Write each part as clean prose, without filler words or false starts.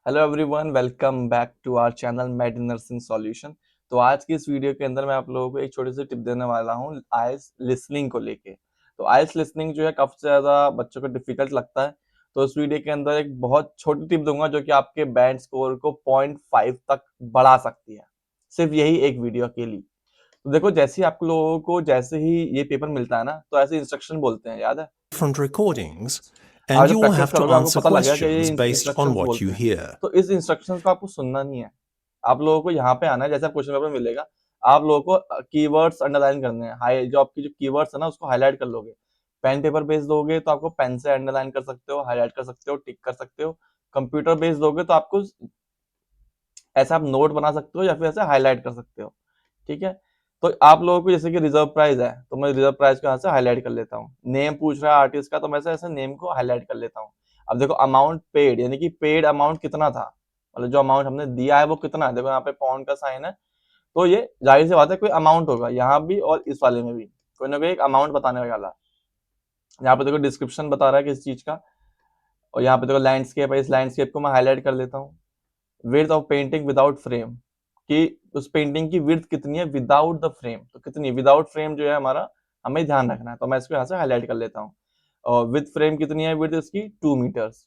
Hello everyone, welcome back to our channel med nursing solution. तो आज की इस वीडियो के अंदर मैं आप लोगों को एक छोटी सी टिप देने वाला हूँ आइल्स लिसनिंग को लेके। तो आइल्स लिसनिंग जो है काफी ज्यादा बच्चों को डिफिकल्ट लगता है। तो इस वीडियो के अंदर एक बहुत छोटी टिप दूंगा जो कि आपके बैंड स्कोर को 0.5 तक बढ़ा सकती है, सिर्फ यही एक वीडियो के लिए। तो देखो, जैसे ही आप लोगों को जैसे ही ये पेपर मिलता है ना, तो ऐसे इंस्ट्रक्शन बोलते हैं, याद है? different recordings, आप and जब you will practice have to करोगे आपको answer पता लगेगा कि ये questions based on instructions what बोलते you हैं। hear. तो इस इंस्ट्रक्शंस को आपको सुनना नहीं है। आप लोगों को यहाँ पे आना है, जैसे आप क्वेश्चन पेपर में मिलेगा, आप लोगों को कीवर्ड्स अंडरलाइन करने हैं। हाई जो आपकी जो कीवर्ड्स है ना, उसको हाईलाइट कर लोगे। पेन पेपर बेस दोगे तो आपको पेन से अंडरलाइन कर सकते हो, हाईलाइट कर सकते हो, टिक कर सकते हो। कंप्यूटर बेस दोगे तो आपको ऐसा आप नोट बना सकते हो या फिर ऐसे हाईलाइट कर सकते हो। ठीक है। तो आप लोगों को जैसे कि रिजर्व प्राइस है, तो मैं रिजर्व प्राइस को यहाँ से हाईलाइट कर लेता हूँ। नेम पूछ रहा है आर्टिस्ट का, तो मैं ऐसे नेम को हाईलाइट कर लेता हूँ। अब देखो, अमाउंट पेड यानी कि पेड अमाउंट कितना था, मतलब जो अमाउंट हमने दिया है वो कितना है। देखो यहाँ पे पाउंड का साइन है, तो ये जाहिर सी बात है कोई अमाउंट होगा यहाँ भी और इस वाले में भी। कोई ना कोई एक अमाउंट बताने वाला। यहाँ पे देखो डिस्क्रिप्शन बता रहा है किस चीज का। और यहाँ पे देखो लैंडस्केप है, इस लैंडस्केप को मैं हाईलाइट कर लेता हूँ। Width of painting without frame, कि उस पेंटिंग की विड्थ कितनी है विदाउट द फ्रेम, तो कितनी विदाउट फ्रेम जो है हमारा, हमें ध्यान रखना है। तो मैं इसको यहाँ से हाईलाइट कर लेता हूँ। और विद फ्रेम कितनी है विड्थ इसकी, 2 मीटर्स।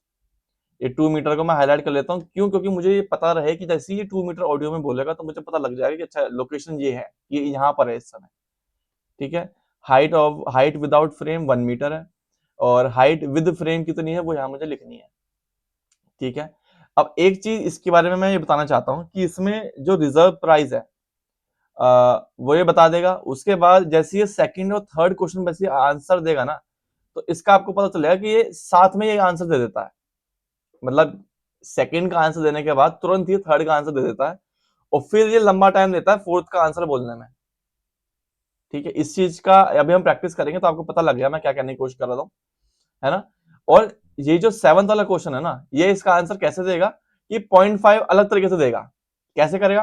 ये 2 मीटर को मैं हाईलाइट कर लेता हूँ, क्यों? क्योंकि मुझे ये पता रहे कि जैसे ये 2 मीटर ऑडियो में बोलेगा तो मुझे पता लग जाएगा कि अच्छा लोकेशन ये है, ये यहाँ पर है इस समय। ठीक है। हाइट विदाउट फ्रेम 1 मीटर है, और हाइट विद फ्रेम कितनी है वो यहाँ मुझे लिखनी है। ठीक है। अब एक चीज इसके बारे में मैं ये बताना चाहता हूँ कि इसमें जो रिजर्व प्राइस है, वो ये बता देगा। उसके बाद जैसे ये सेकंड और थर्ड क्वेश्चन वैसे आंसर देगा ना, तो इसका आपको पता चलेगा कि ये साथ में ये आंसर दे देता है। मतलब सेकंड का आंसर देने के बाद तुरंत ही थर्ड का आंसर दे देता है, और फिर ये लंबा टाइम देता है फोर्थ का आंसर बोलने में। ठीक है। इस चीज का अभी हम प्रैक्टिस करेंगे तो आपको पता लग गया मैं क्या कहने की कोशिश कर रहा हूँ, है ना? और ये जो सेवंथ वाला क्वेश्चन है ना, ये इसका आंसर कैसे देगा कि 0.5 अलग तरीके से देगा। कैसे करेगा?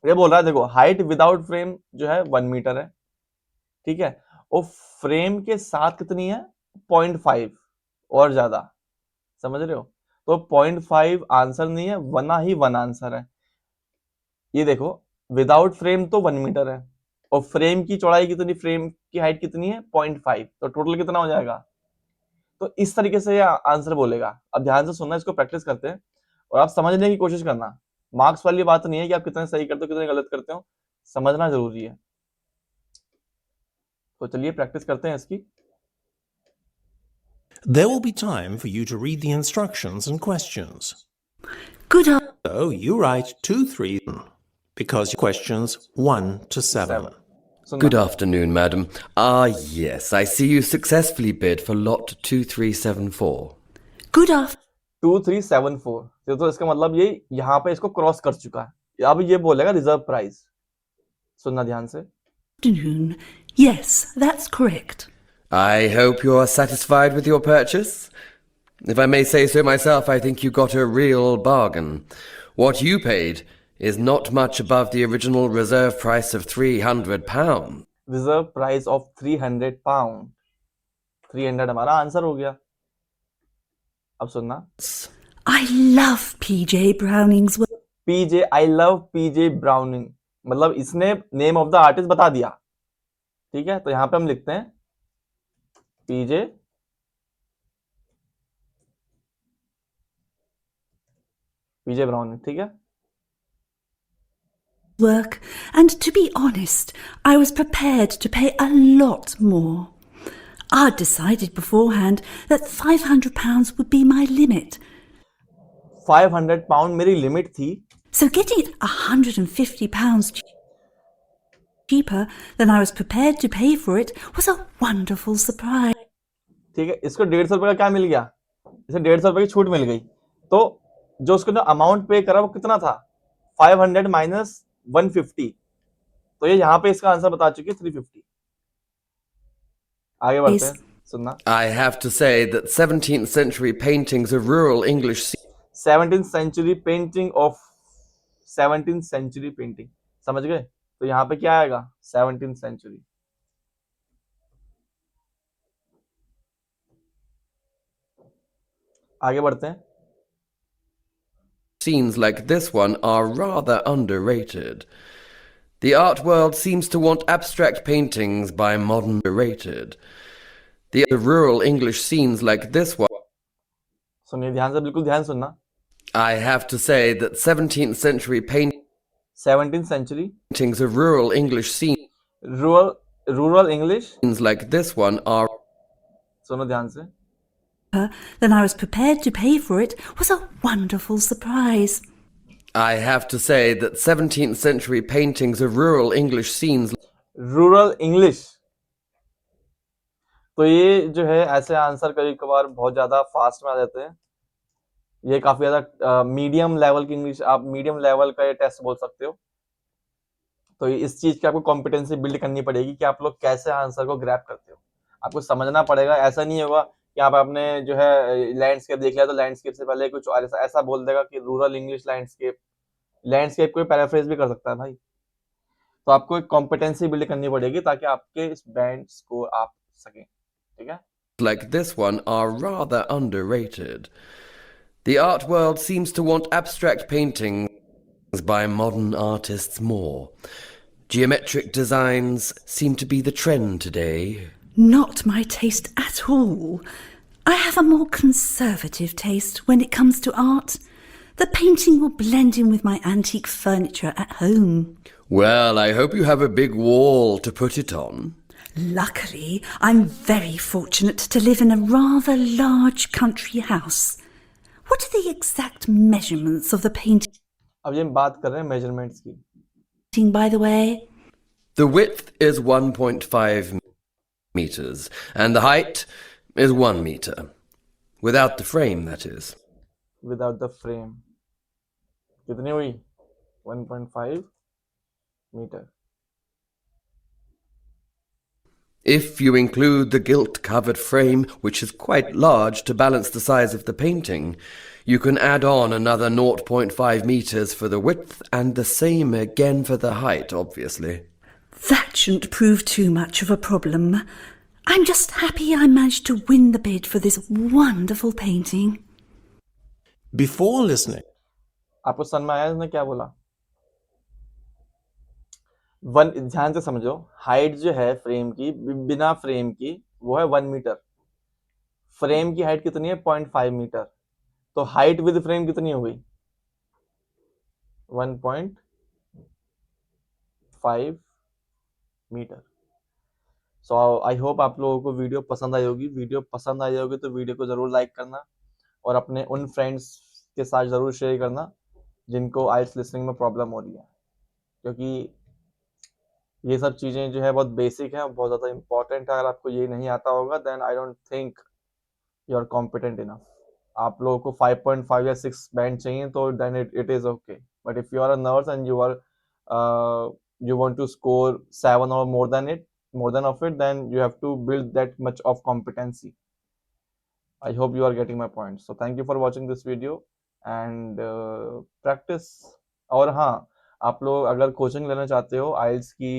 ये बोल रहा है, देखो हाइट विदाउट फ्रेम जो है 1 मीटर है। ठीक है। और फ्रेम के साथ कितनी है, 0.5 और ज्यादा। समझ रहे हो? तो 0.5 आंसर नहीं है, वना ही वन आंसर है। ये देखो, विदाउट फ्रेम तो 1 मीटर है, और फ्रेम की चौड़ाई कितनी, फ्रेम की हाइट कितनी है 0.5, तो टोटल कितना हो जाएगा। तो इस तरीके से ये आंसर बोलेगा। अब ध्यान से सुनना, इसको प्रैक्टिस करते हैं और आप समझने की कोशिश करना। मार्क्स वाली बात नहीं है कि आप कितने सही करते हो कितने गलत करते हो, समझना जरूरी है। तो चलिए प्रैक्टिस करते हैं इसकी। There will be time for you to read the instructions and questions. Good So you write 2, 3, because questions 1 to 7. 7 सुनना। Good afternoon, madam. Yes, I see you successfully bid for lot 2374. good afternoon. 2374, तो इसका मतलब ये यहाँ पे इसको cross कर चुका है। अब ये बोलेगा रिजर्व प्राइस। सुनना ध्यान से। Yes, that's correct. I hope you are satisfied with your purchase. If I may say so myself, I think you got a real bargain. What you paid is not much above the original reserve price of £300. Reserve price of 300 pound. 300 हमारा answer हो गया। अब सुनना। I love PJ Browning's work. PJ, I love PJ Browning, मतलब इसने name of the artist बता दिया। ठीक है। तो यहां पे हम लिखते हैं पीजे पीजे ब्राउनिंग। ठीक है। Work, and to be honest, I was prepared to pay a lot more. I'd decided beforehand that £500 would be my limit, 500 pound मेरी लिमिट थी। so getting it £150 cheaper than I was prepared to pay for it was a wonderful surprise. ठीक है। इसको 150 रुपए का क्या मिल गया, इसे 150 रुपए की छूट मिल गई। तो जो उसको जो अमाउंट पे करा वो कितना था, 500 माइनस 150। तो ये यहाँ पे इसका आंसर बता चुकी है 350। आगे बढ़ते हैं, सुनना। I have to say that 17th century paintings of rural English 17th century painting of 17th century painting, समझ गए? तो यहाँ पे क्या आएगा, 17th सेंचुरी। आगे बढ़ते हैं। scenes like this one are rather underrated. The art world seems to want abstract paintings by modern rated. The rural English scenes like this one, सुनिए ध्यान से, बिल्कुल ध्यान सुनना। I have to say that 17th century 17th century paintings of rural English scenes rural English, like this one are सुनो ध्यान से। Then I was prepared to pay for it was a wonderful surprise. I have to say that 17th century paintings of rural English scenes rural English. तो ये जो है ऐसे answer कभी कभार बहुत ज्यादा फास्ट में आ जाते हैं। ये काफी ज्यादा मीडियम लेवल की इंग्लिश, आप मीडियम लेवल का ये टेस्ट बोल सकते हो। तो इस चीज की आपको कॉम्पिटेंसी बिल्ड करनी पड़ेगी कि आप लोग कैसे आंसर को ग्रैब करते हो। आपको समझना पड़ेगा, ऐसा नहीं होगा कि आप आपने जो है लैंडस्केप देख लिया तो लैंडस्केप से पहले कुछ और ऐसा बोल देगा कि रूरल इंग्लिश लैंडस्केप को पैराफ्रेज भी कर सकता है भाई। तो आपको एक कॉम्पिटेंसी बिल्ड करनी पड़ेगी ताकि आपके इस बैंड स्कोर आप सकें, ठीक है। like this one are rather underrated. The art world seems to want abstract paintings by modern artists more. Geometric designs seem to be the trend today. Not my taste at all. I have a more conservative taste when it comes to art. The painting will blend in with my antique furniture at home. Well, I hope you have a big wall to put it on. Luckily, I'm very fortunate to live in a rather large country house. What are the exact measurements of the painting, अब ये हम बात कर रहे हैं measurements की। by the way? The width is 1.5 meters, and the height is 1 meter. Without the frame, that is. Without the frame कितनी हुई? 1.5 metre. If you include the gilt-covered frame, which is quite large to balance the size of the painting, you can add on another 0.5 meters for the width and the same again for the height, obviously. That shouldn't prove too much of a problem. I'm just happy I managed to win the bid for this wonderful painting. Before listening, आपको समझ में आया इसने क्या बोला? ध्यान से समझो, हाइट जो है फ्रेम की बिना फ्रेम की वो है 1 मीटर। फ्रेम की हाइट कितनी है? 0.5 मीटर। तो हाइट विद फ्रेम कितनी हो गई? 1.5 मीटर। सो आई होप आप लोगों को वीडियो पसंद आई होगी। वीडियो पसंद आई होगी तो वीडियो को जरूर लाइक करना और अपने उन फ्रेंड्स के साथ जरूर शेयर करना जिनको आइल्स लिसनिंग में प्रॉब्लम हो रही है, क्योंकि ये सब चीजें जो है बहुत बेसिक है, बहुत ज्यादा इंपॉर्टेंट है। अगर आपको ये नहीं आता होगा then I don't think you are competent enough. आप लोगों को 5.5 या 6 बैंड चाहिए तो then it is okay, but if you are a nurse and you want to score 7 or more than of it, then you have to build that much of competency. I hope you are getting my point. So thank you for watching this video and practice. और हाँ, आप लोग अगर coaching लेना चाहते हो आइल्स की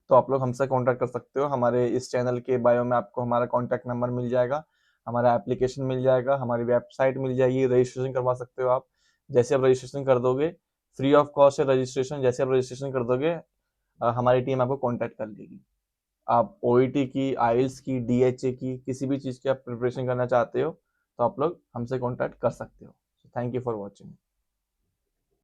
तो आप लोग हमसे कांटेक्ट कर सकते हो। हमारे इस चैनल के बायो में आपको हमारा कांटेक्ट नंबर मिल जाएगा, हमारा एप्लीकेशन मिल जाएगा, हमारी वेबसाइट मिल जाएगी, रजिस्ट्रेशन करवा सकते हो आप। जैसे आप रजिस्ट्रेशन कर दोगे, फ्री ऑफ कॉस्ट है रजिस्ट्रेशन, जैसे आप रजिस्ट्रेशन कर दोगे हमारी टीम आपको कांटेक्ट कर लेगी। आप ओईटी की, आइल्स की, डीएचए की, किसी भी चीज़ की आप प्रिपरेशन करना चाहते हो तो आप लोग हमसे कांटेक्ट कर सकते हो। Thank you for watching.